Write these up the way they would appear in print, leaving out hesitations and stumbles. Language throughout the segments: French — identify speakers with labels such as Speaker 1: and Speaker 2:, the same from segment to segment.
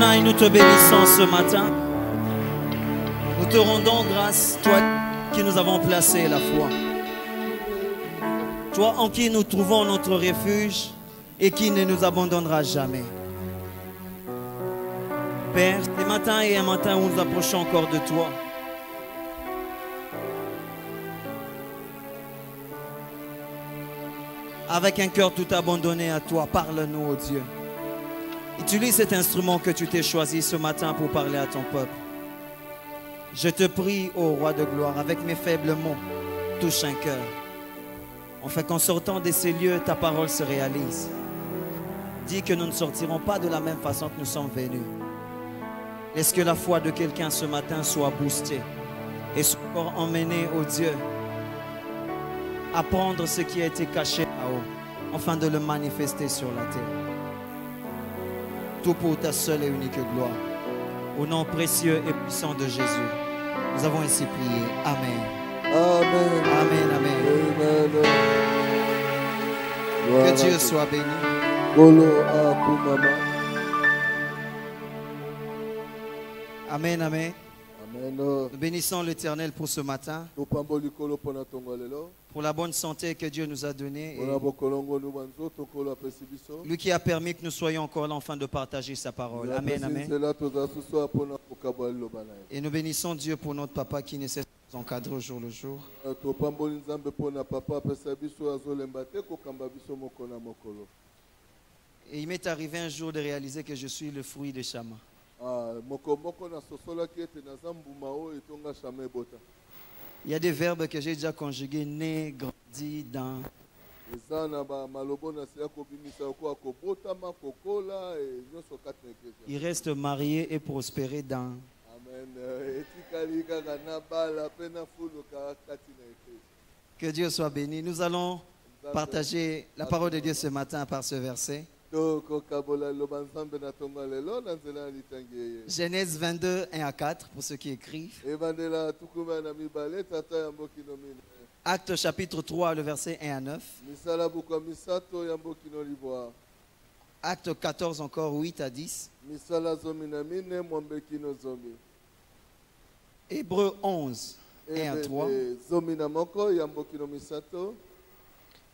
Speaker 1: Adonai, nous te bénissons ce matin. Nous te rendons grâce, toi qui nous avons placé la foi. Toi en qui nous trouvons notre refuge et qui ne nous abandonnera jamais. Père, ce matin est un matin où nous approchons encore de toi. Avec un cœur tout abandonné à toi, parle-nous, ô Dieu. Utilise cet instrument que tu t'es choisi ce matin pour parler à ton peuple. Je te prie, ô Roi de gloire, avec mes faibles mots, touche un cœur. Afin qu'en sortant de ces lieux, ta parole se réalise. Dis que nous ne sortirons pas de la même façon que nous sommes venus. Laisse que la foi de quelqu'un ce matin soit boostée et soit encore emmenée, ô Dieu, à prendre ce qui a été caché là-haut, afin de le manifester sur la terre. Tout pour ta seule et unique gloire. Au nom précieux et puissant de Jésus, nous avons ainsi prié. Amen.
Speaker 2: Amen.
Speaker 1: Amen, amen.
Speaker 2: Amen.
Speaker 1: Que Dieu soit béni. Amen, amen.
Speaker 2: Amen.
Speaker 1: Nous bénissons l'Éternel pour ce matin, pour la bonne santé que Dieu nous a donnée. Lui qui a permis que nous soyons encore là afin de partager sa parole. Amen, amen. Et nous bénissons Dieu pour notre papa qui ne cesse de nous encadrer au jour le jour. Et il m'est arrivé un jour de réaliser que je suis le fruit de Chama. Il y a des verbes que j'ai déjà conjugués, né, grandi, dans. Il reste marié et prospéré dans. Que Dieu soit béni. Nous allons partager la parole de Dieu ce matin par ce verset. Genèse 22, 1 à 4, pour ceux qui écrivent. Actes chapitre 3, le verset 1 à 9. Acte 14 encore, 8 à 10. Hébreux 11, 1 à 3.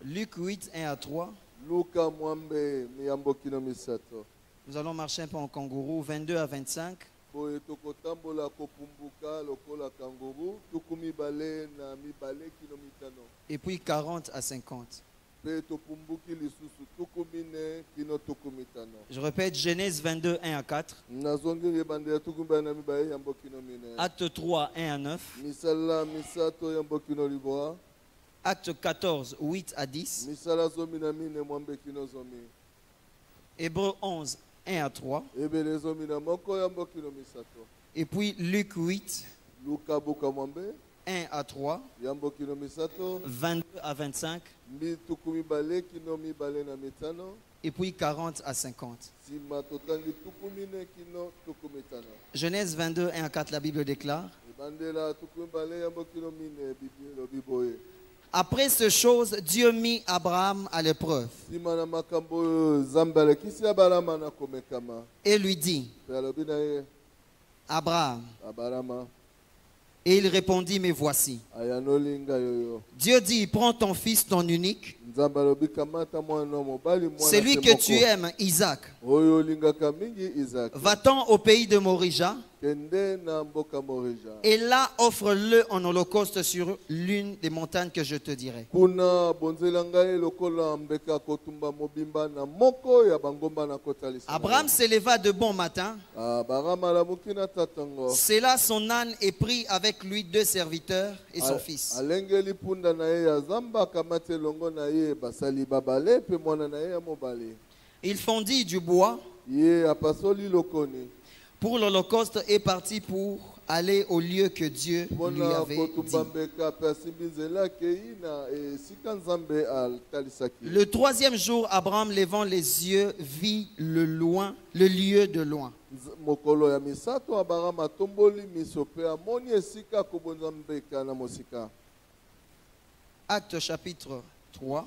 Speaker 1: Luc 8, 1 à 3. Nous allons marcher un peu en kangourou, 22 à 25. Et puis 40 à 50. Je répète, Genèse 22, 1 à 4. Acte 3, 1 à 9. Acte 14, 8 à 10. Hébreux 11, 1 à 3. Et puis Luc 8, 1 à 3. 22 à 25. Et puis 40 à 50. Genèse 22, 1 à 4, la Bible déclare. Après ces choses, Dieu mit Abraham à l'épreuve et lui dit, Abraham. Et il répondit, mais voici. Dieu dit, prends ton fils, ton unique, celui que tu aimes, Isaac. Va-t'en au pays de Morija. Et là, offre-le en holocauste sur l'une des montagnes que je te dirai. Abraham s'éleva de bon matin. C'est là son âne et prit avec lui 2 serviteurs et son fils. Il fondit du bois pour l'holocauste et partit pour aller au lieu que Dieu lui avait dit. Le 3e jour, Abraham, levant les yeux, vit le lieu de loin. Acte chapitre 3.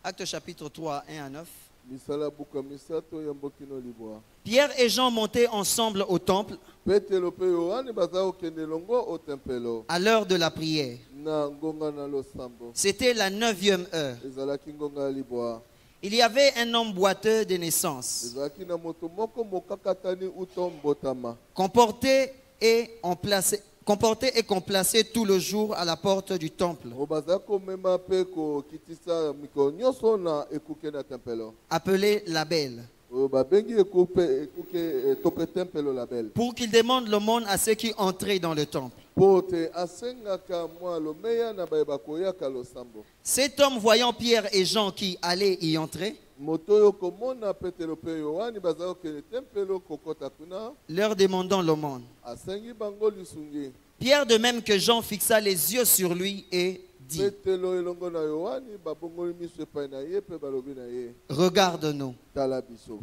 Speaker 1: Actes chapitre 3, 1 à 9.
Speaker 2: Misala buka misato ya mboki no libwa.
Speaker 1: Pierre et Jean montaient ensemble au temple
Speaker 2: Petelo pe Yohane baza okende longo o tempelo.
Speaker 1: à l'heure de la prière.
Speaker 2: Na ngonga na losambo.
Speaker 1: C'était la 9e heure.
Speaker 2: Ezalaki ngonga libwa.
Speaker 1: Il y avait un homme boiteux de naissance,
Speaker 2: Ezalaki na moto moko mokakatani uto mbotama.
Speaker 1: comporté et qu'on plaçait tout le jour à la porte du temple,
Speaker 2: Obaza ko mema pe ko kitisa miko nyoso na ekuke na tempelo.
Speaker 1: appelé la Belle,
Speaker 2: Babengi ekuke tope tempelo la belle.
Speaker 1: pour qu'il demande l'aumône à ceux qui entraient dans le temple.
Speaker 2: Pote asengaka mwa lomeya na bayeba koyaka losambo.
Speaker 1: Cet homme, voyant Pierre et Jean qui allaient y entrer,
Speaker 2: Motoyo komona Petelo pe Yohane baza okende tempelo kokota kuna.
Speaker 1: leur demandant l'aumône.
Speaker 2: Asengi bango lisungi.
Speaker 1: Pierre, de même que Jean, fixa les yeux sur lui et dit,
Speaker 2: Petelo elongo na Yohane babongoli miso epai na ye pe balobi na ye.
Speaker 1: regarde-nous.
Speaker 2: Tala biso.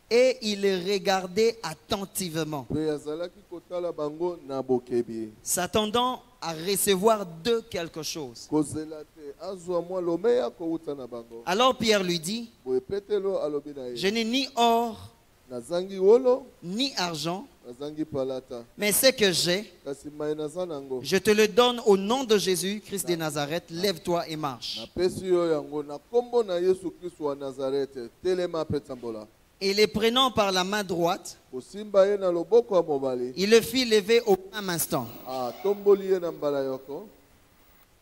Speaker 1: Et il les regardait attentivement,
Speaker 2: Pe azalaki kotala bango na bokebi.
Speaker 1: s'attendant à recevoir d'eux quelque chose.
Speaker 2: Kozela te azwa mwa lomeya kouta na bango.
Speaker 1: Alors Pierre lui dit,
Speaker 2: Boye Petelo alobi na
Speaker 1: je
Speaker 2: ye.
Speaker 1: n'ai ni or,
Speaker 2: Nazangi wolo,
Speaker 1: ni argent,
Speaker 2: nazangi palata.
Speaker 1: mais ce que j'ai,
Speaker 2: Kasi mai naza nango.
Speaker 1: je te le donne au nom de Jésus, Christ de Nazareth. Lève-toi et marche.
Speaker 2: Napesi yo yango na kombo na Yesu Kristo wa Nazareth. Telema pe tambola.
Speaker 1: Et les prenant par la main droite,
Speaker 2: Kosimba ye na loboko ya mobali.
Speaker 1: il le fit lever au même instant.
Speaker 2: Ah, tomboli ye na mbala yoko.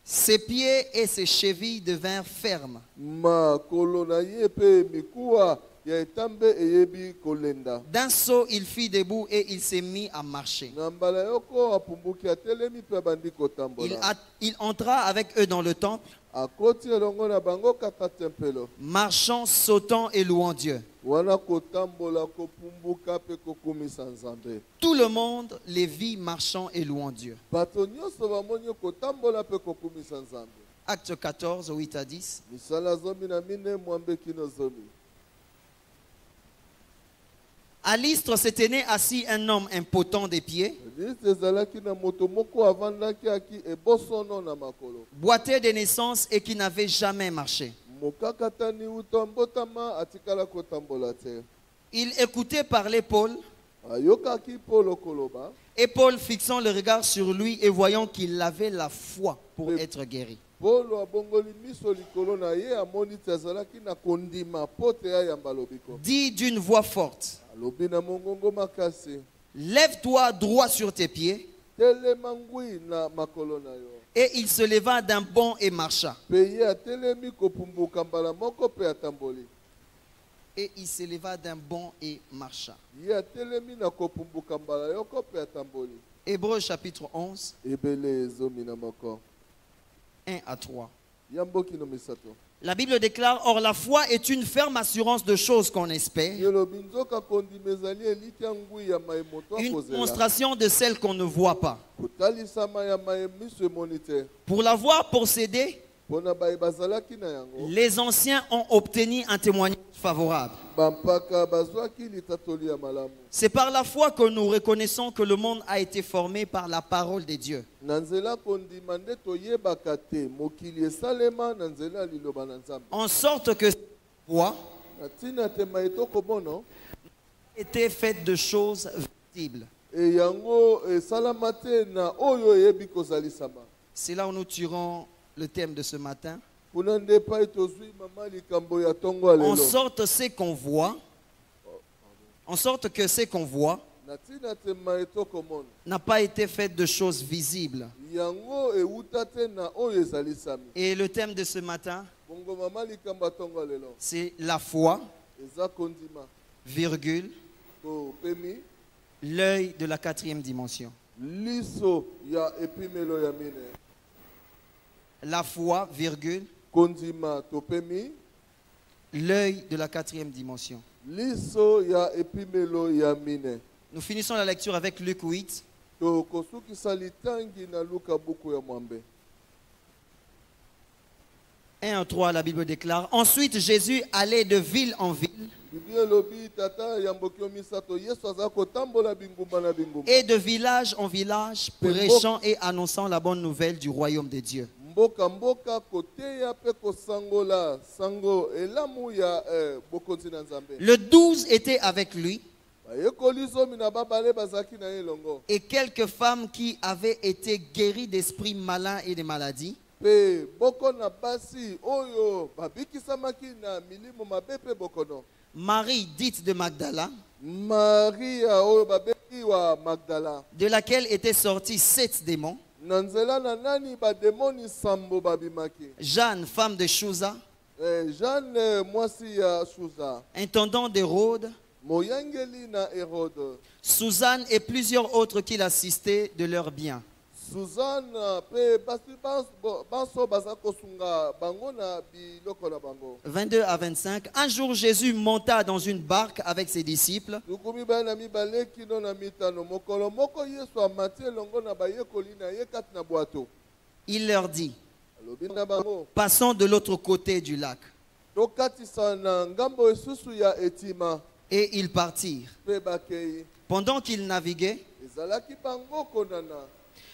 Speaker 1: Ses pieds et ses chevilles devinrent fermes.
Speaker 2: Makolo na ye pe mikuwa ya etambe eyebi kolenda.
Speaker 1: D'un saut, il fit debout et il s'est mis à marcher.
Speaker 2: Na mbala yoko apumbuki atelemi pe bandi kotambola.
Speaker 1: Il entra avec eux dans le temple,
Speaker 2: Akoti elongo na bango kata tempelo.
Speaker 1: marchant, sautant et louant Dieu.
Speaker 2: Wana kotambola kopumbuka pe kokumisa Nzambe.
Speaker 1: Tout le monde les vit marchant et louant Dieu.
Speaker 2: Bato nyonso bamoni kotambola pe kokumisa Nzambe.
Speaker 1: Acte 14, 8 à 10.
Speaker 2: Misala zomi na mine mwambe kino zomi.
Speaker 1: À l'Istre se tenait assis un homme impotent des pieds,
Speaker 2: Liste ezalaki na moto moko avandaki aki ebosono na makolo.
Speaker 1: boiteux de naissance et qui n'avait jamais marché.
Speaker 2: Mokakatani uto mbotama atikala kotambola te.
Speaker 1: Il écoutait parler Paul,
Speaker 2: Ayokaki polo koloba.
Speaker 1: et Paul, fixant le regard sur lui et voyant qu'il avait la foi pour être guéri,
Speaker 2: Polo abongoli miso likolo na ye amoni te azalaki na kondima pote ya yamba lobiko.
Speaker 1: dit d'une voix forte,
Speaker 2: Alobi na mongongo makasi.
Speaker 1: lève-toi droit sur tes pieds.
Speaker 2: Telema ngwi na makolo na yo.
Speaker 1: Et il se leva d'un bond et marcha.
Speaker 2: Pe ye atelemi kopumbuka mbala moko pe atamboli.
Speaker 1: Et il se leva d'un bond et marcha.
Speaker 2: Ye atelemi na kopumbuka mbala yoko pe atamboli.
Speaker 1: Hébreux chapitre 11,
Speaker 2: Ebele ezomi na moko.
Speaker 1: 1 à 3.
Speaker 2: Yamboki no misato.
Speaker 1: La Bible déclare, or la foi est une ferme assurance de choses qu'on espère,
Speaker 2: Yelobi nzoka kondima ezali eliki ya ngwi ya maemoto
Speaker 1: une
Speaker 2: akozela.
Speaker 1: démonstration de celles qu'on ne voit pas.
Speaker 2: Kotalisama ya miso emoni te.
Speaker 1: Pour l'avoir possédée,
Speaker 2: Pona baye bazalaki na yango.
Speaker 1: les anciens ont obtenu un témoignage favorable.
Speaker 2: Bampaka bazwaki litatoli ya malamu.
Speaker 1: C'est par la foi que nous reconnaissons que le monde a été formé par la parole de Dieu.
Speaker 2: Na nzela kondima nde toyebaka te mokili esalema na nzela liloba na Nzambe.
Speaker 1: En sorte que cette foi
Speaker 2: Na ntina te maitoko bono
Speaker 1: était faite de choses visibles.
Speaker 2: e yango esalama te na oyo eyebi kozalisama.
Speaker 1: C'est là où nous tirons le thème de ce matin.
Speaker 2: Kuna nde pai tozwi mama likambo ya tongo ya
Speaker 1: En
Speaker 2: lelo.
Speaker 1: sorte ce qu'on voit, en sorte que ce qu'on voit
Speaker 2: Na ntina te maitoko mono.
Speaker 1: n'a pas été fait de choses visibles.
Speaker 2: Yango euta te na oyo ezalisami.
Speaker 1: Et le thème de ce matin,
Speaker 2: Bongo mama likambo ya tongo ya lelo.
Speaker 1: c'est la foi,
Speaker 2: Eza kondima.
Speaker 1: virgule,
Speaker 2: To pemi.
Speaker 1: l'œil de la 4e dimension.
Speaker 2: Liso ya epimelo ya mine.
Speaker 1: La foi, virgule,
Speaker 2: Kondima to pemi.
Speaker 1: l'œil de la 4e dimension.
Speaker 2: Liso ya epimelo ya mine.
Speaker 1: Nous finissons la lecture avec Luc 8,
Speaker 2: To kosukisa litangi na luka buku ya mwambe.
Speaker 1: 1 à 3, la Bible déclare. Ensuite, Jésus allait de ville en ville
Speaker 2: Biblia lobi tata yambokio misato Yesu aza kotambola bingumba na bingumba.
Speaker 1: et de village en village, prêchant et annonçant la bonne nouvelle du royaume de Dieu.
Speaker 2: mboka mboka koteya pe kosangola sango elamu ya bokonzi na Nzambe.
Speaker 1: Le 12 étaient avec lui
Speaker 2: Bayekoli zomi na babale bazaki na ye longo.
Speaker 1: et quelques femmes qui avaient été guéries d'esprits malins et de maladies.
Speaker 2: Pe boko na basi oyo babikisamaki na milimo mabe pe bokono.
Speaker 1: Marie, dite de Magdala,
Speaker 2: Maria oyo babeki wa Magdala.
Speaker 1: de laquelle étaient sortis 7 démons.
Speaker 2: Nanzela na nani ba demoni sambo babimaki.
Speaker 1: Jeanne, femme de Chouza,
Speaker 2: Jeanne mwasi ya Shuza.
Speaker 1: intendant d'Hérode,
Speaker 2: Moyangeli na Hérode.
Speaker 1: Suzanne et plusieurs autres qui l'assistaient de leurs biens.
Speaker 2: Suzanne pe basi banso bazako sunga bango na biloko na bango.
Speaker 1: 22 à 25. Un jour, Jésus monta dans une barque avec ses disciples
Speaker 2: Tukumi ba na mibale kino na mitano mokolo moko Yesu amati longo na bayekoli na ye kati na bwato.
Speaker 1: il leur dit,
Speaker 2: Alobi na bango
Speaker 1: passons de l'autre côté du lac.
Speaker 2: tokatisa na ngambo esusu ya etima
Speaker 1: Et ils partirent.
Speaker 2: pe bakei.
Speaker 1: Pendant qu'ils naviguaient,
Speaker 2: Ezalaki bango konana.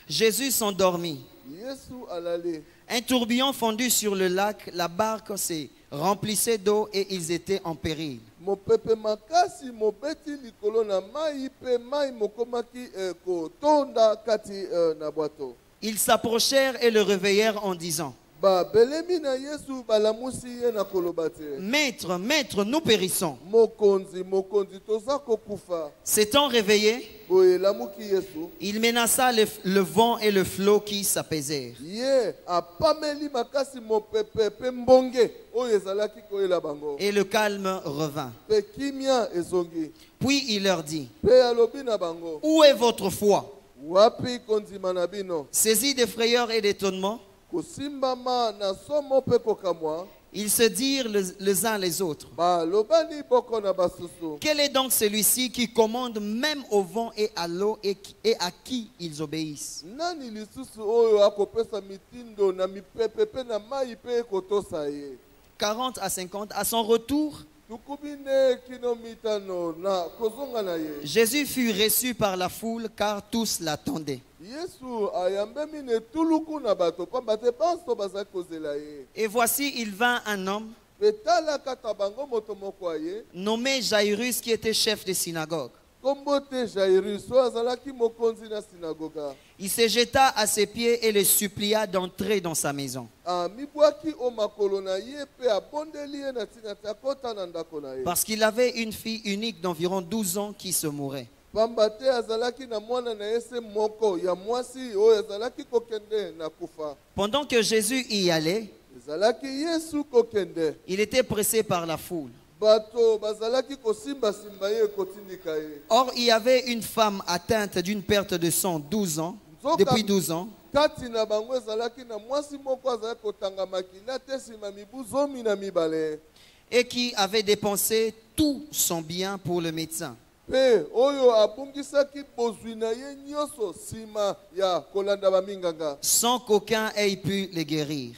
Speaker 1: Jésus s'endormit.
Speaker 2: Yesu alale.
Speaker 1: Un tourbillon fondu sur le lac, la barque se remplissait d'eau et ils étaient en péril.
Speaker 2: Mopepe makasi mobeti likolo na mai pe mai mokomaki kotonda kati na bwato.
Speaker 1: Ils s'approchèrent et le réveillèrent en disant,
Speaker 2: Ba belemi na Yesu balamusi ye na kolobate.
Speaker 1: Maître, maître, nous périssons.
Speaker 2: Mokonzi toza kokufa.
Speaker 1: S'étant réveillé,
Speaker 2: Boye lamuki Yesu.
Speaker 1: il menaça le vent et le flot qui s'apaisèrent.
Speaker 2: Ye apameli makasi mopepe pe mbonge oyo ezalaki koyela bango.
Speaker 1: Et le calme revint.
Speaker 2: Pe kimia ezongi.
Speaker 1: Puis il leur dit,
Speaker 2: Pe alobi na bango.
Speaker 1: où est votre foi?
Speaker 2: Wapi kondima na bino.
Speaker 1: Saisis de frayeur et d'étonnement,
Speaker 2: Kosimbama na somo pe kokamwa.
Speaker 1: ils se dirent les uns les autres,
Speaker 2: Ba lobani boko na basusu.
Speaker 1: quel est donc celui-ci qui commande même au vent et à l'eau et à qui ils obéissent?
Speaker 2: Nani lisusu oyo akopesa mitindo na mipepe pe na mai pe kotosa ye.
Speaker 1: 40 à 50, à son retour,
Speaker 2: Tukubine kino mitano na kozonga na ye.
Speaker 1: Jésus fut reçu par la foule car tous l'attendaient.
Speaker 2: Yesu ayambe mine tuluku na bato pamba te banso baza kozela ye.
Speaker 1: Et voici, il vint un homme
Speaker 2: Pe tala kata bango moto moko aye.
Speaker 1: nommé Jairus qui était chef de synagogue.
Speaker 2: Kombo te Jairus oyo azalaki mokonzi na sinagoga.
Speaker 1: Il se jeta à ses pieds et le supplia d'entrer dans sa maison.
Speaker 2: Mibwaki o makolo na ye pe abondeli ye na tina te akota na ndako na ye.
Speaker 1: Parce qu'il avait une fille unique d'environ 12 ans qui se mourait.
Speaker 2: Pamba te azalaki na mwana na ye se moko ya mwasi oyo azalaki kokende na kufa.
Speaker 1: Pendant que Jésus y allait,
Speaker 2: Ezalaki Yesu kokende.
Speaker 1: il était pressé par la foule.
Speaker 2: Bato bazalaki kosimba simba ye kotindika ye.
Speaker 1: Or, il y avait une femme atteinte d'une perte de sang 12 ans, depuis 12 ans,
Speaker 2: Kati na bango ezalaki na mwasi moko azalaki kotanga makila te nsima mibu zomi na mibale.
Speaker 1: et qui avait dépensé tout son bien pour le médecin.
Speaker 2: Pe oyo abungisaki bozwi na ye nyonso nsima ya kolanda baminganga.
Speaker 1: Sans qu'aucun ait pu le guérir.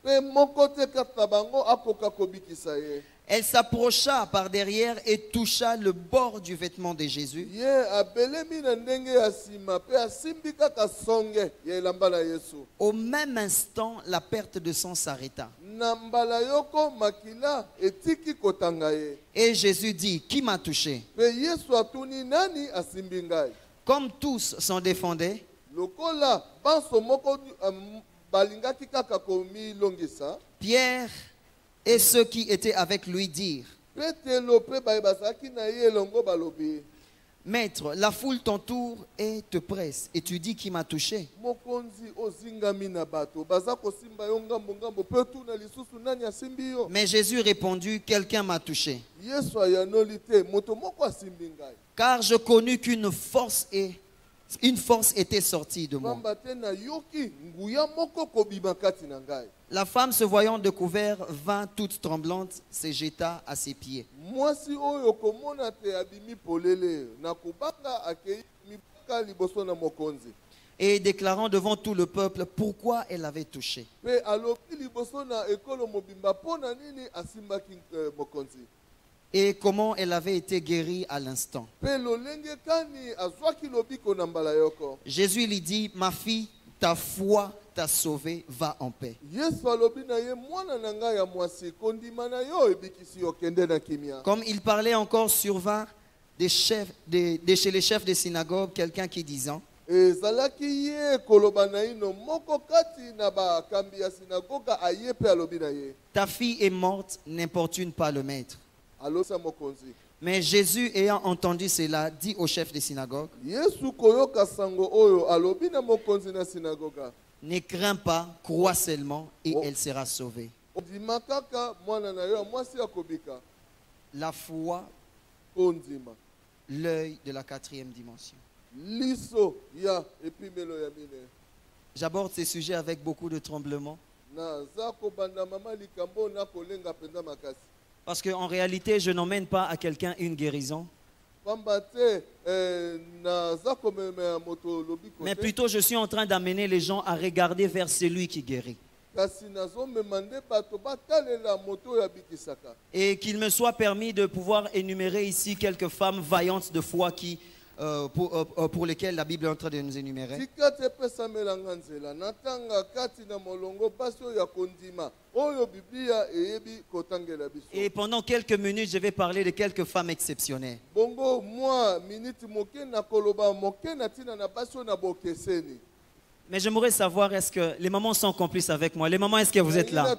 Speaker 2: Pe moko te kati na bango akoka kobikisa ye.
Speaker 1: Elle s'approcha par derrière et toucha le bord du vêtement de Jésus.
Speaker 2: Ye abelemi na ndenge ya nsima pe asimbi kaka songe ya elamba na Yesu.
Speaker 1: Au même instant, la perte de sang s'arrêta.
Speaker 2: Na mbala yoko makila etiki kotanga ye.
Speaker 1: Et Jésus dit, qui m'a touché?
Speaker 2: Pe Yesu atuni nani asimbi ngai.
Speaker 1: Comme tous s'en défendaient,
Speaker 2: Lokola banso moko balingaki kaka komilongisa.
Speaker 1: Pierre et ceux qui étaient avec lui dirent,
Speaker 2: Petelo pe baye bazalaki na ye elongo balobi.
Speaker 1: Maître, la foule t'entoure et te presse, et tu dis qui m'a touché.
Speaker 2: Mokonzi ozingami na bato baza kosimba yo ngambo ngambo pe tuna lisusu nani asimbi yo.
Speaker 1: Mais Jésus répondit, quelqu'un m'a touché.
Speaker 2: Yesu ayanoli te moto moko asimbi ngai.
Speaker 1: Car je connus qu'une force était sortie de moi.
Speaker 2: Pamba te na yoki nguya moko kobima kati na ngai.
Speaker 1: La femme, se voyant découvert, vint toute tremblante, se jeta à ses pieds.
Speaker 2: Mwasi oyo komona te abimi polele na kubanga akei mibaka liboso na mokonzi.
Speaker 1: Et déclarant devant tout le peuple pourquoi elle avait touché.
Speaker 2: Pe alobi liboso na ekolo mobimba pona nini asimbaki mokonzi.
Speaker 1: Et comment elle avait été guérie à l'instant.
Speaker 2: Pe lolenge kani azwaki lobiko na mbala yoko.
Speaker 1: Jésus lui dit, ma fille, ta foi t'a sauvé, va en paix.
Speaker 2: Yesu alobi na ye mwana na ngai ya mwasi kondima na yo ebikisi yo kende na kimia.
Speaker 1: Comme il parlait encore survint chez les chefs des synagogues quelqu'un qui disant,
Speaker 2: ezalaki ye koloba na ino moko kati na bakambi ya sinagoga aye pe alobi na ye.
Speaker 1: ta fille est morte, n'importune pas le maître.
Speaker 2: Alosa mokonzi.
Speaker 1: Mais Jésus, ayant entendu cela, dit aux chefs des synagogues,
Speaker 2: Yesu koyoka sango oyo alobi na mokonzi na sinagoga.
Speaker 1: ne crains pas, crois seulement et elle sera sauvée.
Speaker 2: Ondima kaka mwana na yo mwasi akobika.
Speaker 1: La foi,
Speaker 2: Ondima.
Speaker 1: l'œil de la 4e dimension.
Speaker 2: Liso ya epimelo ya mine.
Speaker 1: J'aborde ces sujets avec beaucoup de tremblement.
Speaker 2: Na zako banda mama likambo na kolenga penda makasi.
Speaker 1: Parce qu'en réalité, je n'emmène pas à quelqu'un une guérison. Mais plutôt, je suis en train d'amener les gens à regarder vers celui qui guérit. Et qu'il me soit permis de pouvoir énumérer ici quelques femmes vaillantes de foi pour lesquelles la Bible est en train de nous énumérer. Et pendant quelques minutes, je vais parler de quelques femmes exceptionnelles. Mais j'aimerais savoir, est-ce que les mamans sont complices avec moi? Les mamans, est-ce que vous êtes là?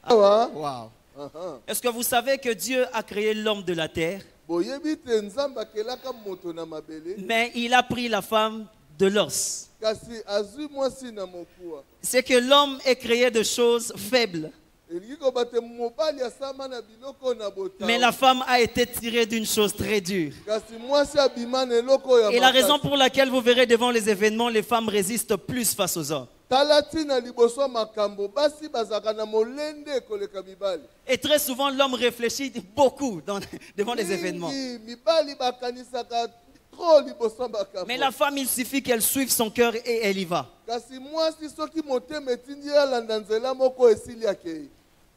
Speaker 1: Wow. Est-ce que vous savez que Dieu a créé l'homme de la terre? Mais il a pris la femme de l'os. C'est que l'homme est créé de choses faibles. Mais la femme a été tirée d'une chose très dure. Et la raison pour laquelle vous verrez devant les événements, les femmes résistent plus face aux hommes. Et très souvent, l'homme réfléchit beaucoup devant les événements. Mais la femme, il suffit qu'elle suive son cœur et elle y va.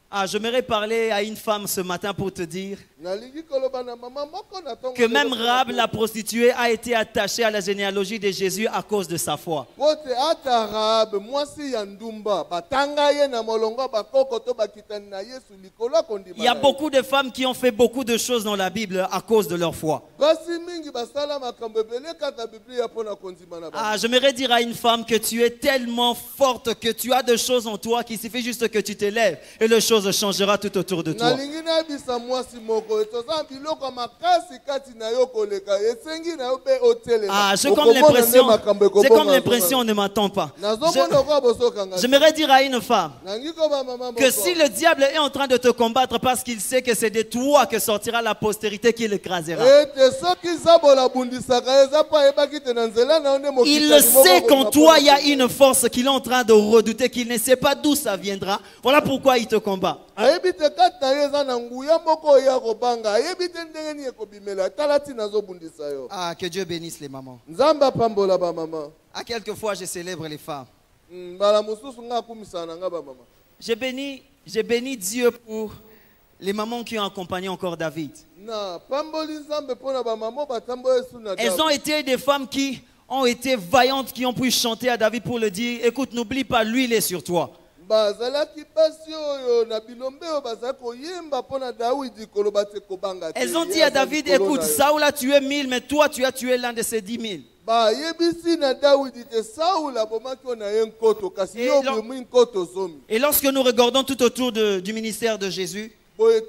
Speaker 1: Ah, j'aimerais parler à une femme ce matin pour te dire que même Rahab, la prostituée, a été attachée à la généalogie de Jésus à cause de sa foi. Il y a beaucoup de femmes qui ont fait beaucoup de choses dans la Bible à cause de leur foi. Ah, j'aimerais dire à une femme que tu es tellement forte, que tu as des choses en toi, qu'il suffit juste que tu te lèves et les choses changera tout autour de toi. Ah, j'ai comme l'impression on ne m'attend pas. J'aimerais dire à une femme que si le diable est en train de te combattre parce qu'il sait que c'est de toi que sortira la postérité qui l'écrasera. Il le sait qu'en toi il y a une force qu'il est en train de redouter, qu'il ne sait pas d'où ça viendra. Voilà pourquoi il te combat. Ah, que Dieu bénisse les mamans. À quelques fois je célèbre les femmes. J'ai béni Dieu pour les mamans qui ont accompagné encore David. Elles ont été des femmes qui ont été vaillantes, qui ont pu chanter à David pour le dire, écoute, n'oublie pas, lui il est sur toi. Elles ont dit à David, écoute, Saoul a tué 1000, mais toi tu as tué l'un de ces 10 000. Et lorsque nous regardons tout autour du ministère de Jésus, il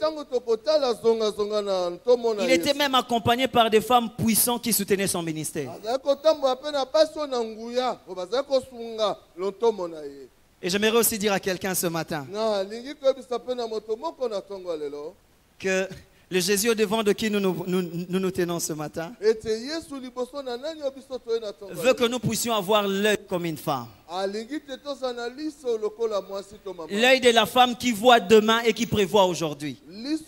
Speaker 1: était même accompagné par des femmes puissantes qui soutenaient son ministère. Et j'aimerais aussi dire à quelqu'un ce matin que le Jésus au devant de qui nous tenons ce matin veut que nous puissions avoir l'œil comme une femme. L'œil de la femme qui voit demain et qui prévoit aujourd'hui. L'œil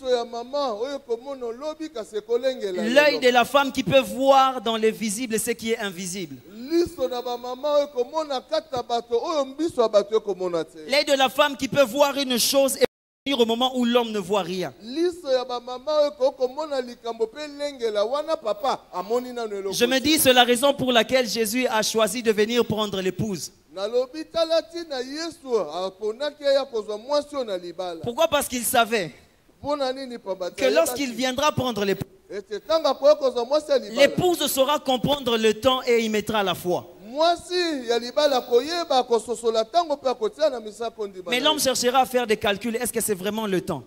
Speaker 1: de la femme qui peut voir dans les visibles ce qui est invisible. L'œil de la femme qui peut voir une chose et au moment où l'homme ne voit rien. Je me dis, c'est la raison pour laquelle Jésus a choisi de venir prendre l'épouse. Pourquoi? Parce qu'il savait que lorsqu'il viendra prendre l'épouse, l'épouse saura comprendre le temps et y mettra la foi. Mais l'homme cherchera à faire des calculs. Est-ce que c'est vraiment le temps?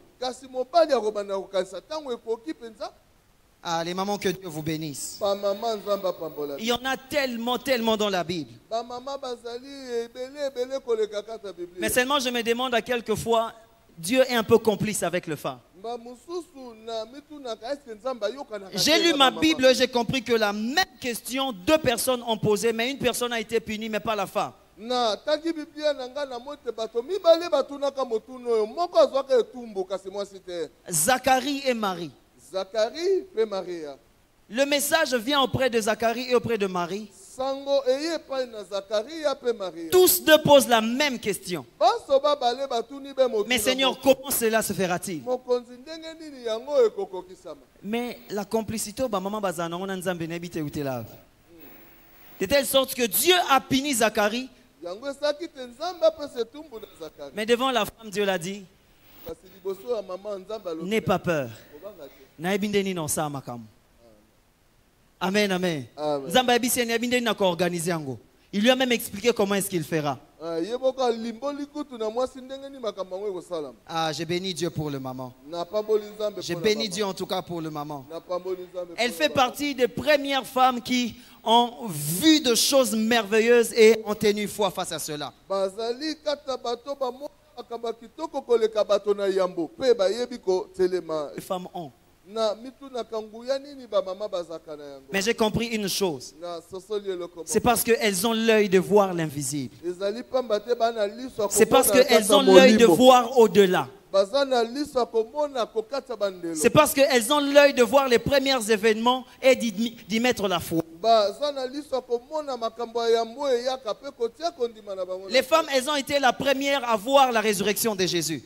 Speaker 1: Ah, les mamans, que Dieu vous bénisse. Il y en a tellement, tellement dans la Bible. Mais seulement je me demande à quelquefois, Dieu est un peu complice avec le phare. J'ai lu ma Bible et j'ai compris que la même question, deux personnes ont posé, mais une personne a été punie, mais pas la femme. Zacharie et Marie. Le message vient auprès de Zacharie et auprès de Marie. Tous deux posent la même question. Mais Seigneur, comment cela se fera-t-il? Mais la complicité, de telle sorte que Dieu a puni Zacharie. Mais devant la femme, Dieu l'a dit, n'aie pas peur. Amen, amen. Il lui a même expliqué comment est-ce qu'il fera. Ah, j'ai béni Dieu pour le maman. J'ai béni Dieu en tout cas pour le maman. Elle fait partie des premières femmes qui ont vu de choses merveilleuses et ont tenu foi face à cela. Les femmes ont. Mais j'ai compris une chose. C'est parce qu'elles ont l'œil de voir l'invisible. C'est parce qu'elles ont l'œil de voir au-delà. C'est parce qu'elles ont l'œil de voir les premiers événements et d'y mettre la foi. Les femmes, elles ont été la première à voir la résurrection de Jésus.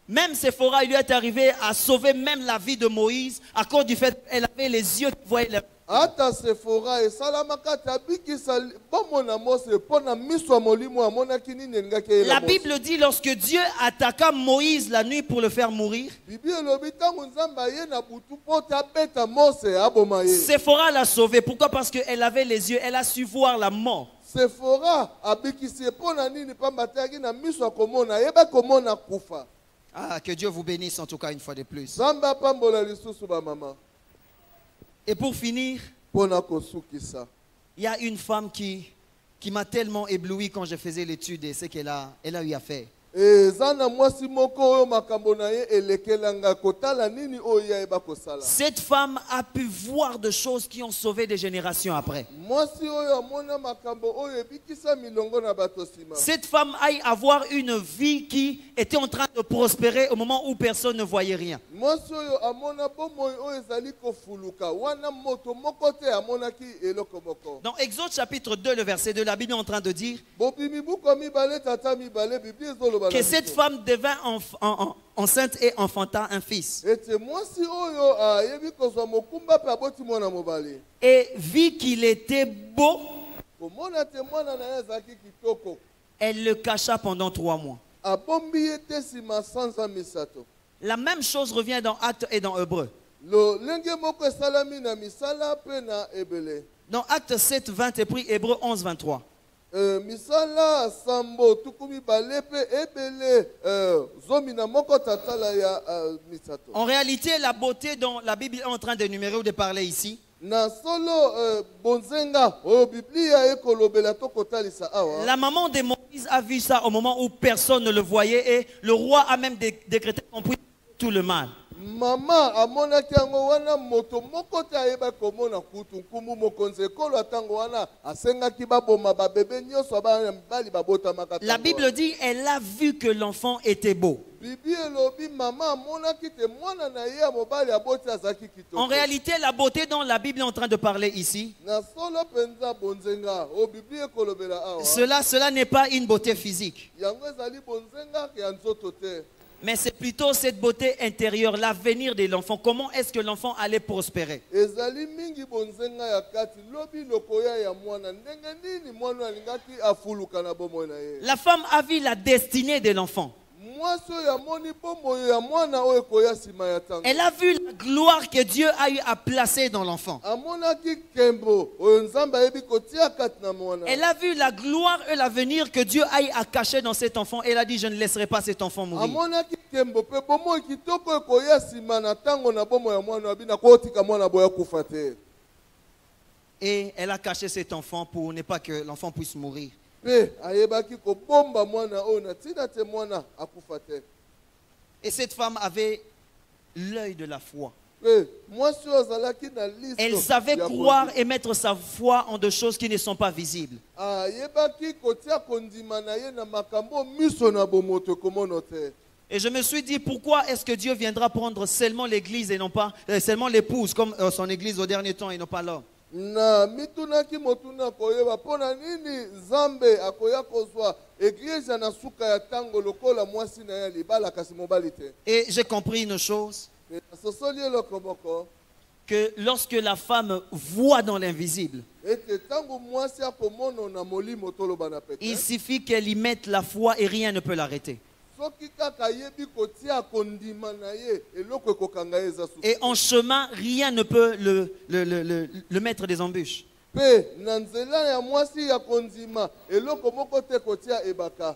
Speaker 1: Même Séphora, il lui est arrivé à sauver même la vie de Moïse à cause du fait qu'elle avait les yeux qui voyaient la... La Bible dit lorsque Dieu attaqua Moïse la nuit pour le faire mourir, Séphora l'a sauvé. Pourquoi? Parce qu'elle avait les yeux, elle a su voir la mort. Ah, que Dieu vous bénisse en tout cas une fois de plus. Et pour finir, il y a une femme qui m'a tellement ébloui quand je faisais l'étude et ce qu'elle a eu à faire. Cette femme a pu voir des choses qui ont sauvé des générations après. Cette femme a eu à avoir une vie qui était en train de prospérer au moment où personne ne voyait rien. Dans Exode chapitre 2, le verset 2, la Bible est en train de dire que cette femme devint enceinte et enfanta un fils. Et vit qu'il était beau, elle le cacha pendant 3 mois. La même chose revient dans Actes et dans Hébreux. Dans Actes 7, 20 et puis Hébreux 11, 23. En réalité, la beauté dont la Bible est en train d'énumérer ou de parler ici, la maman de Moïse a vu ça au moment où personne ne le voyait et le roi a même décrété qu'on puisse tout le mal. Maman amonaki yango wana moto moko te ayeba komona kutu nkumu mokonzi ekolo atango wana asengaki baboma babebe nyonso bana bali babota makata. La Bible dit elle a vu que l'enfant était beau.
Speaker 2: Bibi elobi mama amonaki te mwana na ye ya mobali aboti azalaki kitoko.
Speaker 1: En réalité, la beauté dont la Bible est en train de parler ici,
Speaker 2: Na solo penza bonzenga o Bibi ekolobela awa.
Speaker 1: cela n'est pas une beauté physique,
Speaker 2: Yango ezali bonzenga ya nzoto te.
Speaker 1: mais c'est plutôt cette beauté intérieure, l'avenir de l'enfant. Comment est-ce que l'enfant allait prospérer?
Speaker 2: Ezali mingi bonzenga ya kati lobi lokoya ya mwana ndenge nini mwana alingaki afuluka na bomoi na ye.
Speaker 1: La femme a vu la destinée de l'enfant.
Speaker 2: Mwasi oyo amoni bomoi ya mwana oyo ekoya nsima ya ntango.
Speaker 1: Elle a vu la gloire que Dieu a eu à placer dans l'enfant.
Speaker 2: Amonaki kembo oyo nzambe ayebi kotia kati na mwana.
Speaker 1: Elle a vu la gloire et l'avenir que Dieu a eu à cacher dans cet enfant. Elle a dit, je ne laisserai pas cet enfant mourir.
Speaker 2: Amonaki kembo pe bomoi kitoko ekoya nsima na ntango na bomoi ya mwana abi na kotika mwana boya kufa te.
Speaker 1: Et elle a caché cet enfant pour ne pas que l'enfant puisse mourir.
Speaker 2: Pe ayebaki kobomba mwana oyo na ntina te mwana akufa te.
Speaker 1: Et cette femme avait l'œil de la foi.
Speaker 2: Pe mwasi oyo azalaki na liso.
Speaker 1: Elle savait
Speaker 2: ya
Speaker 1: croire
Speaker 2: kondima.
Speaker 1: et mettre sa foi en des choses qui ne sont pas visibles.
Speaker 2: Ayebaki kotia kondima na ye na makambo miso na bomoto ekomono te.
Speaker 1: Et je me suis dit, pourquoi est-ce que Dieu viendra prendre seulement l'église et non pas seulement l'épouse, comme son église au dernier temps et non pas l'homme?
Speaker 2: Na mitunaki motuna koyeba pona nini Nzambe akoya kozwa eglise na suka ya tango lokola mwasi na ye libala kasi mobali te.
Speaker 1: Et j'ai compris une chose,
Speaker 2: Sosoli eloko moko
Speaker 1: que lorsque la femme voit dans l'invisible,
Speaker 2: ete tango mwasi akomono na molimo toloba na pete.
Speaker 1: il suffit qu'elle y mette la foi et rien ne peut l'arrêter.
Speaker 2: Soki kaka yebi kotia kondima na ye eloko ekokanga ye eza suka.
Speaker 1: Et en chemin, rien ne peut le mettre des embûches.
Speaker 2: Pe na nzela ya mwasi ya kondima eloko moko te kotia ebaka.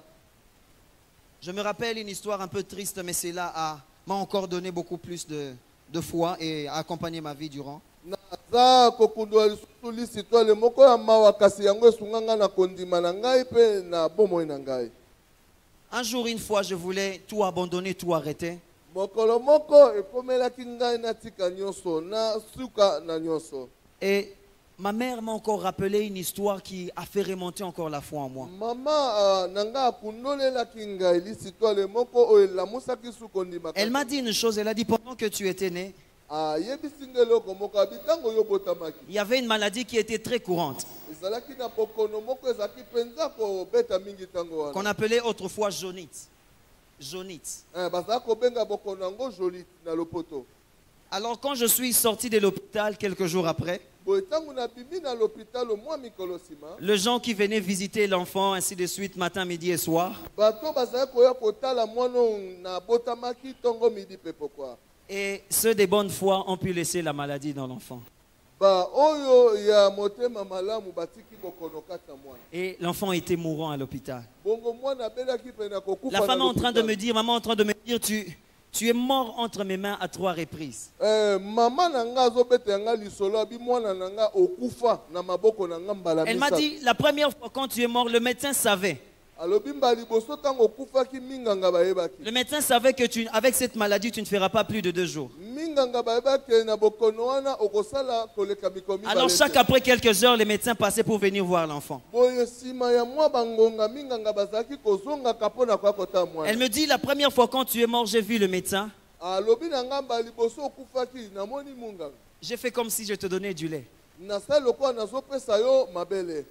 Speaker 1: Je me rappelle une histoire un peu triste, mais cela m'a encore donné beaucoup plus de foi et a accompagné ma vie durant.
Speaker 2: Naza kokundwa lisusu lisitwale moko ya mawa kasi yango esunganga na kondima na ngai pe na bomoi na ngai.
Speaker 1: Un jour, une fois, je voulais tout abandonner, tout arrêter.
Speaker 2: Mokolo moko ekomelaki ngai natika nyonso na suka na nyonso.
Speaker 1: Et ma mère m'a encore rappelé une histoire qui a fait remonter encore la foi en moi.
Speaker 2: Mama nanga akundolelaki ngai lisitwale moko oyo elamusaki su kondima.
Speaker 1: Elle m'a dit une chose, elle a dit, pendant que tu étais né,
Speaker 2: Yebisi eloko moko abitango yo botamaki.
Speaker 1: il y avait une maladie qui était très courante,
Speaker 2: Ezalaki na bokono moko ezalaki penza kobeta mingi tango wana.
Speaker 1: qu'on appelait autrefois jaunite. Jaunite.
Speaker 2: Bazala kobenga bokono yango joli na lopoto.
Speaker 1: Alors quand je suis sorti de l'hôpital quelques jours après,
Speaker 2: Boye tango na bimi na l'hôpital mwa mikolo sima.
Speaker 1: les gens qui venaient visiter l'enfant, ainsi de suite, matin, midi et soir,
Speaker 2: Bato bazala koya kotala mwana na botamaki tongo midi pe pokwa.
Speaker 1: et ceux de bonne foi ont pu laisser la maladie dans l'enfant.
Speaker 2: Ba oyo ya motema malamu batiki bokono kata mwana.
Speaker 1: Et l'enfant était mourant à l'hôpital.
Speaker 2: Bongo mwana belaki pe na kokufa.
Speaker 1: La femme est
Speaker 2: na
Speaker 1: en train de
Speaker 2: l'hôpital.
Speaker 1: me dire, maman est en train de me dire, tu es mort entre mes mains à 3 reprises.
Speaker 2: Mama nanga azobeta nga lisolo abi mwana nanga okufa na maboko nanga mbala
Speaker 1: Elle m'a
Speaker 2: misato.
Speaker 1: dit, la première fois quand tu es mort, le médecin savait.
Speaker 2: Alobi mbala liboso tango okufaki minganga bayebaki.
Speaker 1: Le médecin savait que avec cette maladie, tu ne feras pas plus de 2 jours.
Speaker 2: Minganga bayebaki na bokono wana okosala koleka mikomi
Speaker 1: Alors chaque après quelques heures, les médecins passaient pour venir voir l'enfant.
Speaker 2: boye sima ya mwa bangonga minganga bazalaki kozonga kapona kwa kota mwana.
Speaker 1: Elle me dit, la première fois quand tu es mort, j'ai vu le médecin.
Speaker 2: Alobi nanga mbala liboso okufaki namoni munganga.
Speaker 1: J'ai fait comme si je te donnais du lait.
Speaker 2: Nasa lokwa nazopesa yo mabele.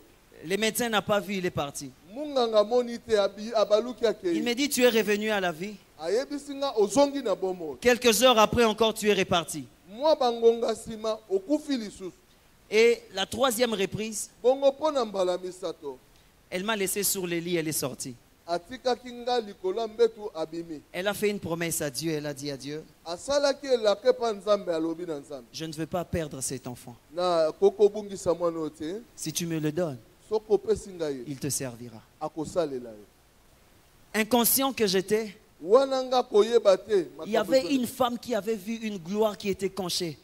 Speaker 1: Le médecin n'a pas vu, il est parti.
Speaker 2: Munganga moni te abaluki
Speaker 1: Il
Speaker 2: akei.
Speaker 1: me dit, tu es revenu à la vie.
Speaker 2: Ayebisinga ozongi na bomo.
Speaker 1: Quelques heures après encore, tu es reparti.
Speaker 2: Mwa bangonga sima okufi lisusu.
Speaker 1: Et la 3e reprise,
Speaker 2: Bongo pona mbala misato.
Speaker 1: elle m'a laissé sur le lit, elle est sortie.
Speaker 2: Atikaki nga likolo mbetu abimi.
Speaker 1: Elle a fait une promesse à Dieu, elle a dit à Dieu,
Speaker 2: Asalaki elake pa nzambe alobi na nzambe.
Speaker 1: je ne veux pas perdre cet enfant.
Speaker 2: Na koko bungisa mwana ote.
Speaker 1: Si tu me le donnes,
Speaker 2: Soko pesi ngai
Speaker 1: il te servira.
Speaker 2: akosalela yo.
Speaker 1: Inconscient que j'étais,
Speaker 2: Wana nga koyeba te.
Speaker 1: il y avait une femme qui avait vu une gloire qui était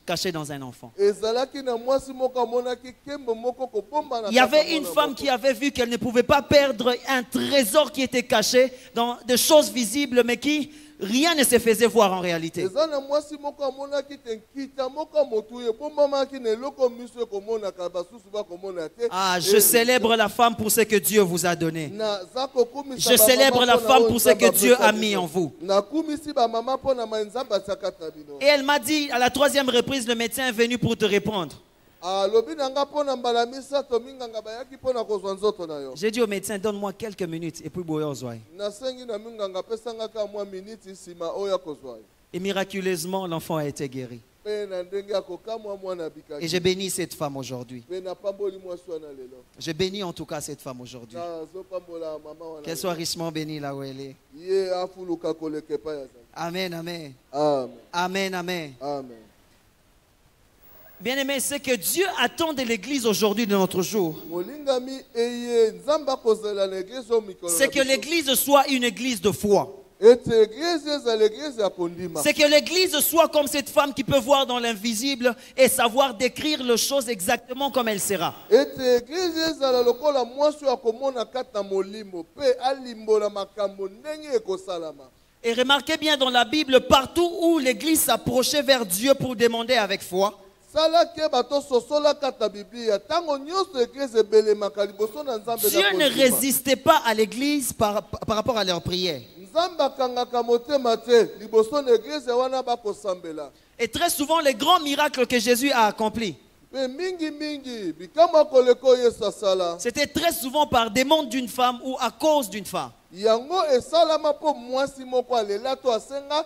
Speaker 1: cachée dans un enfant.
Speaker 2: Ezalaki na mwasi moko amonaki kembo moko kobomba na.
Speaker 1: Il y avait une femme qui avait vu qu'elle ne pouvait pas perdre un trésor qui était caché dans des choses visibles, mais qui rien ne se faisait voir en réalité.
Speaker 2: eza na mwasi moko amonaki te nkita moko motu ebombamaki na eloko miso ekomonaka basusu bakomona te.
Speaker 1: Ah, je célèbre la femme pour ce que Dieu vous a donné.
Speaker 2: naza kokumisa
Speaker 1: Je célèbre la
Speaker 2: bamama
Speaker 1: femme
Speaker 2: mpona
Speaker 1: pour ce
Speaker 2: oyo
Speaker 1: que
Speaker 2: Nzambe
Speaker 1: Dieu a
Speaker 2: apesa
Speaker 1: mis
Speaker 2: bino.
Speaker 1: en vous.
Speaker 2: nakumisi bamama mpona Nzambe atiaka na bino.
Speaker 1: Et elle m'a dit, à la 3e reprise, le médecin est venu pour te répondre.
Speaker 2: alobi na nga mpona mbala misato minganga bayaki mpona kozwa nzoto na yo.
Speaker 1: J'ai dit au médecin, donne-moi quelques minutes et puis boyo ozwai.
Speaker 2: nasengi na minganga apesangaka mwa miniti nsima oyo akozwa yo.
Speaker 1: Et miraculeusement, l'enfant a été guéri.
Speaker 2: mpe na ndenge akokamwa mwana
Speaker 1: Et
Speaker 2: bikaki.
Speaker 1: je bénis cette femme aujourd'hui.
Speaker 2: mpe napamboli mwasi wana lelo.
Speaker 1: Je bénis en tout cas cette femme aujourd'hui.
Speaker 2: nazopambola mama wana
Speaker 1: Qu'elle soit richement bénie là où elle est.
Speaker 2: ye afuluka koleka epai ya Nzambe.
Speaker 1: Amen, amen.
Speaker 2: amen
Speaker 1: Amen, amen.
Speaker 2: amen.
Speaker 1: Bien-aimé, ce que Dieu attend de l'Église aujourd'hui de notre jour,
Speaker 2: molingami eye Nzambe akozela na eglise oyo mikolo
Speaker 1: c'est
Speaker 2: na
Speaker 1: que
Speaker 2: biso.
Speaker 1: l'Église soit une Église de foi.
Speaker 2: ete eglise ezala eglise ya kondima.
Speaker 1: C'est que l'Église soit comme cette femme qui peut voir dans l'invisible et savoir décrire les choses exactement comme elle sera.
Speaker 2: ete eglise ezala lokola mwasi oyo akomona kati na molimo mpe alimbola makambo ndenge ekosalama.
Speaker 1: Et remarquez bien dans la Bible, partout où l'Église s'approchait vers Dieu pour demander avec foi,
Speaker 2: salaki bato sosola kata biblia ntango nyonso eglise ebelemaka liboso na Nzambe na
Speaker 1: Dieu ne
Speaker 2: kondima.
Speaker 1: résistait pas à l'Église par rapport à leurs prières.
Speaker 2: Nzambe akangaka motema te liboso na eglise wana bakosambela.
Speaker 1: Et très souvent, les grands miracles que Jésus a accomplis,
Speaker 2: mpe mingi bikambo akoleka oyo Yesu asala
Speaker 1: c'était très souvent par demande d'une femme ou à cause d'une femme.
Speaker 2: yango esalama mpo mwasi moko alela to asenga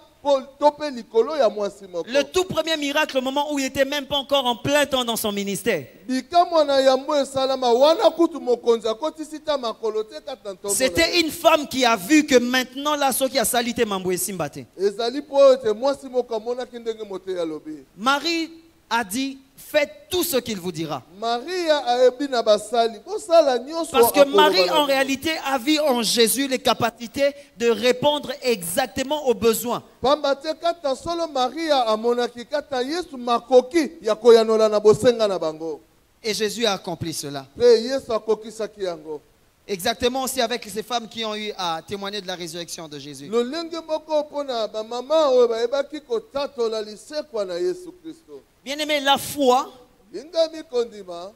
Speaker 2: to mpe likolo ya mwasi moko.
Speaker 1: Le tout premier miracle, au moment où il n'était même pas encore en plein temps dans son ministère,
Speaker 2: bikamwa na yango esalama wana kutu mokonzi akotisi ta makolo te kati na ntongo na
Speaker 1: c'était
Speaker 2: ye.
Speaker 1: une femme qui a vu que maintenant, là, ce qui a salité Mambo et Simbate.
Speaker 2: ezali mpo oyo ete mwasi moko amonaki ndenge moto alobi.
Speaker 1: Marie a dit, faites tout ce qu'il vous dira.
Speaker 2: maria ayebi na basali bosala nyonso
Speaker 1: Parce que
Speaker 2: akoloba
Speaker 1: Marie,
Speaker 2: na
Speaker 1: en
Speaker 2: bino.
Speaker 1: réalité, a vu en Jésus les capacités de répondre exactement aux besoins.
Speaker 2: pamba te kati na solo maria amonaki kati na yesu makoki ya koyanola na bosenga na bango
Speaker 1: Et Jésus a accompli cela.
Speaker 2: mpe yesu akokisaki yango.
Speaker 1: Exactement aussi avec ces femmes qui ont eu à témoigner de la résurrection de Jésus.
Speaker 2: lolenge moko mpona bamama oyo bayebaki kotatola lisekwa na yesu kristo.
Speaker 1: Bien-aimé, la foi,
Speaker 2: lingami kondima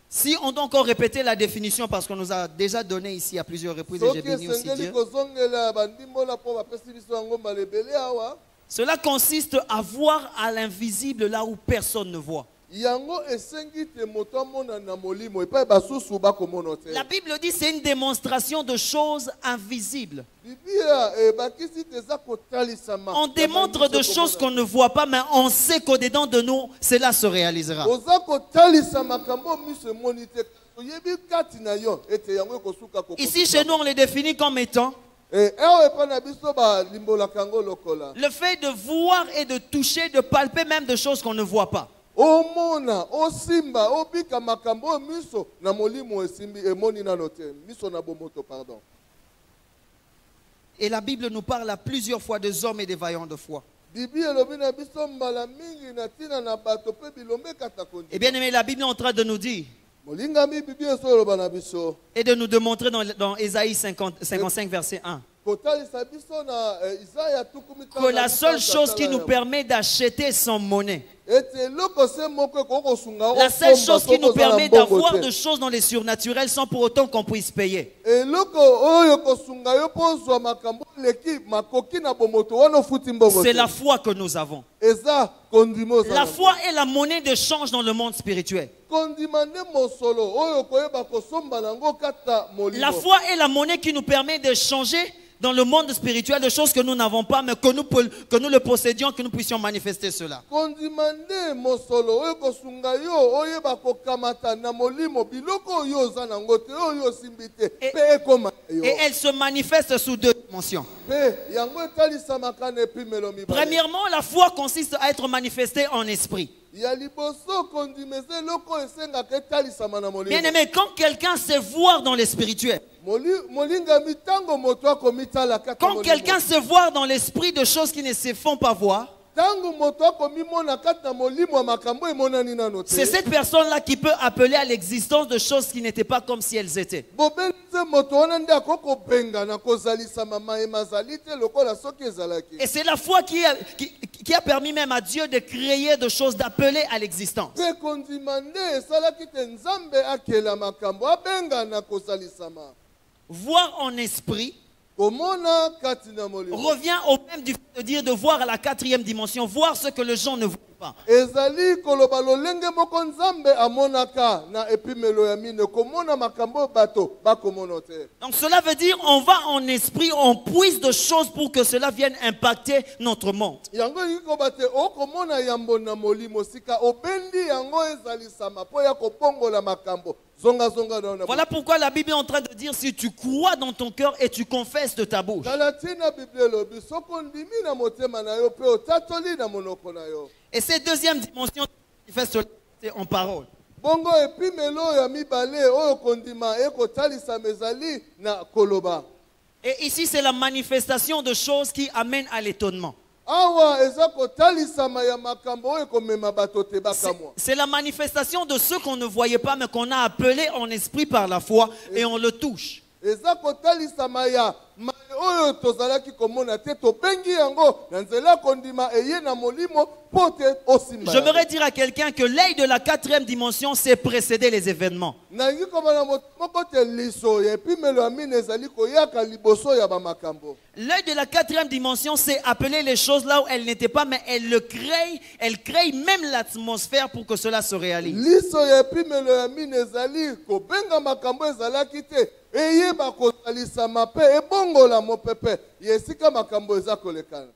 Speaker 1: si on doit encore répéter la définition, parce qu'on nous a déjà donné ici à plusieurs reprises, et j'ai
Speaker 2: soki
Speaker 1: béni aussi
Speaker 2: esengeli
Speaker 1: Dieu.
Speaker 2: kozongela bandimbola mpo bapesi biso yango malebele awa.
Speaker 1: Cela consiste à voir à l'invisible là où personne ne voit.
Speaker 2: yango esengi te moto amona na molimo epai basusu bakomona te.
Speaker 1: La Bible dit c'est une démonstration de choses invisibles.
Speaker 2: biblia ebakisi te eza kotalisama.
Speaker 1: On démontre de choses qu'on ne voit pas, mais on sait qu'au-dedans de nous, cela se réalisera.
Speaker 2: oza kotalisa makambo miso emoni te oyebi kati na yo ete yango ekosuka
Speaker 1: Ici, chez nous, on les définit comme étant
Speaker 2: awa epai na biso balimbolaka yango lokola
Speaker 1: le fait de voir et de toucher, de palper même des choses qu'on ne voit pas.
Speaker 2: omona osimba obika makambo oyo miso na molimo esimbi emoni nano te miso na bomoto pardon.
Speaker 1: Et la Bible nous parle à plusieurs fois des hommes et des vaillants de foi.
Speaker 2: biblia elobi na biso mbala mingi na ntina na bato mpe bilombe kata kondi.
Speaker 1: Et bien aimé, la Bible est en train de nous dire
Speaker 2: molingami biblia eso eloba na biso
Speaker 1: et de nous démontrer dans Ésaïe 55, verset 1,
Speaker 2: kotalisa biso na Isaya tukumi tano
Speaker 1: que la
Speaker 2: na
Speaker 1: seule
Speaker 2: bitasa
Speaker 1: chose qui
Speaker 2: tala
Speaker 1: nous
Speaker 2: yango.
Speaker 1: permet d'acheter sans monnaie,
Speaker 2: ete eloko se moko ekokosunga
Speaker 1: la seule
Speaker 2: osomba
Speaker 1: chose qui nous
Speaker 2: soki oza na
Speaker 1: permet
Speaker 2: mbongo
Speaker 1: d'avoir
Speaker 2: te.
Speaker 1: des choses dans les surnaturels sans pour autant qu'on puisse payer,
Speaker 2: eloko oyo kosunga yo mpo ozwa makambo leki makoki na bomoto wana ofuti mbongo
Speaker 1: c'est
Speaker 2: te.
Speaker 1: la foi que nous avons.
Speaker 2: eza kondima oza
Speaker 1: La
Speaker 2: na
Speaker 1: foi est la monnaie d'échange dans le monde spirituel.
Speaker 2: kondima nde mosolo oyo koyeba kosomba nango kata molimo.
Speaker 1: La foi est la monnaie qui nous permet d'échanger dans le monde spirituel des choses que nous n'avons pas, mais que nous le possédions, que nous puissions manifester cela.
Speaker 2: kondima nde mosolo oyo kosunga yo oyeba kokamata na molimo biloko oyo oza nango te oyo osimbi te
Speaker 1: Et-
Speaker 2: mpe ekoma na yo
Speaker 1: Et elle se manifeste sous deux dimensions.
Speaker 2: mpe yango etalisamaka na epimelo mibale.
Speaker 1: Premièrement, la foi consiste à être manifestée en esprit.
Speaker 2: ya liboso kondima eza eloko esengaka etalisama na molimo.
Speaker 1: Bien aimé, quand quelqu'un sait voir dans les spirituels,
Speaker 2: molingami ntango moto akomitala kati ya
Speaker 1: quand
Speaker 2: molimo.
Speaker 1: quelqu'un sait voir dans l'esprit de choses qui ne se font pas voir,
Speaker 2: tangu moto akomimona kati na molimo ya makambo emonani nano te.
Speaker 1: C'est cette personne-là qui peut appeler à l'existence de choses qui n'étaient pas comme si elles étaient.
Speaker 2: Bobenze moto wana nde akokobenga na kozalisama mayema ezali te lokola soki ezalaki.
Speaker 1: Et c'est la foi qui a permis même à Dieu de créer des choses, d'appeler à l'existence.
Speaker 2: Pe kondima nde esalaki te nzambe akela makambo abenga na kozalisama.
Speaker 1: Voir en esprit
Speaker 2: Komona kati na molimo.
Speaker 1: revient au même du fait de dire de voir à la quatrième dimension, voir ce que les gens ne voient pas.
Speaker 2: Ezali koloba lolenge moko nzambe amonaka na epimelo ya mine komona makambo bato bakomona te.
Speaker 1: Donc cela veut dire on va en esprit, on puise de choses pour que cela vienne impacter notre monde.
Speaker 2: Yango yikoba te okomona yambo na molimo sika obendi yango ezalisama po ya kopongola makambo. Zonga zonga na.
Speaker 1: Voilà pourquoi la Bible est en train de dire si tu crois dans ton cœur et tu confesses de ta bouche.
Speaker 2: Galatina Bible lobi sokondimi na motema na yo pe otatoli na monoko na yo.
Speaker 1: Et cette deuxième dimension manifeste en parole.
Speaker 2: Bongo epimelo ya mibale oyo kondima ekotalisa mezali na koloba.
Speaker 1: Et ici c'est la manifestation de choses qui amènent à l'étonnement.
Speaker 2: Awa ezako talisama ya makambo oyo komema bato te bakamwa.
Speaker 1: C'est la manifestation de ce qu'on ne voyait pas mais qu'on a appelé en esprit par la foi et on le touche.
Speaker 2: Ezako talisama ya oyo tozalaki komona te tobengi yango na nzela kondima eye na molimo pote osimba.
Speaker 1: J'aimerais dire à quelqu'un que l'œil de la quatrième dimension c'est précéder les événements.
Speaker 2: Nangi komana moko te liso ya epimelo ya mine ezali koyaka liboso ya bamakambo.
Speaker 1: L'œil de la quatrième dimension c'est appeler les choses là où elles n'étaient pas mais elle crée même l'atmosphère pour que cela se réalise.
Speaker 2: Liso ya epimelo ya mine ezali kobenga makambo ezalaki te eyeba kozalisama pe ebongola mopepe yesika makambo eza kolekana.